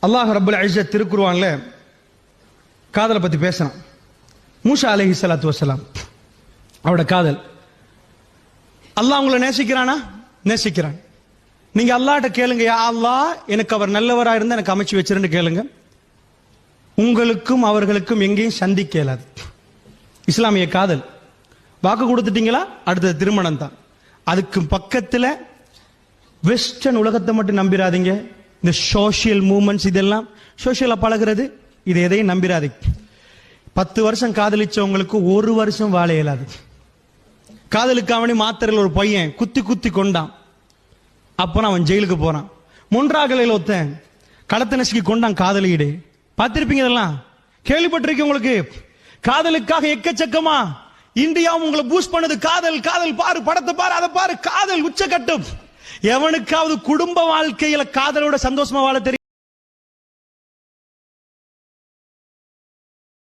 அல்லாஹ் ரப்பல் இஸ்ஸத் திருக்குர்ஆன்ல காதலை பத்தி பேசுறான். மூசா அலைஹிஸ்ஸலாத்து வஸ்ஸலாம் அவரோட காதல். அல்லாஹ் உங்களை நேசிக்கிறானா? நேசிக்கிறான். நீங்க அல்லாஹ்ட்ட கேளுங்க, யா அல்லாஹ் எனக்கு அவர் நல்லவரா இருந்தா எனக்கு அமைச்சு வச்சிருன்னு கேளுங்க. உங்களுக்கும் அவர்களுக்கும் எங்கேயும் சந்திக்க இயலாது. இஸ்லாமிய காதல். வாக்கு கொடுத்துட்டீங்களா, அடுத்தது திருமணம் தான். அதுக்கு பக்கத்துல வெஸ்டர்ன் உலகத்தை மட்டும் நம்பிராதீங்க. இந்த சோசியல் மூவ்மெண்ட்ஸ் இதெல்லாம் சோசியலா பழகிறது, இது எதையும் நம்பிராதீங்க. 10 வருஷம் காதலிச்சவங்களுக்கு 1 வருஷம் வாழ இயலாது. காதலுக்கு அவனி மாத்திரையில் ஒரு பையன் குத்தி குத்தி கொண்டான், அப்புறம் அவன் ஜெயிலுக்கு போறான். முன்றாகலையில் ஒருத்தன் களத்தை நசுக்கி கொண்டான் காதலியிடு. பார்த்திருப்பீங்க, இதெல்லாம் கேள்விப்பட்டிருக்கீங்க. உங்களுக்கு காதலுக்காக எக்கச்சக்கமா இந்தியாவும் உங்களை பூஸ்ட் பண்ணது. காதல் காதல் பாரு, படத்தை பாரு, அதை பாரு, காதல் உச்சக்கட்டம். எவனுக்காவது குடும்ப வாழ்க்கையில காதலோட சந்தோஷமா வாழ தெரியும்?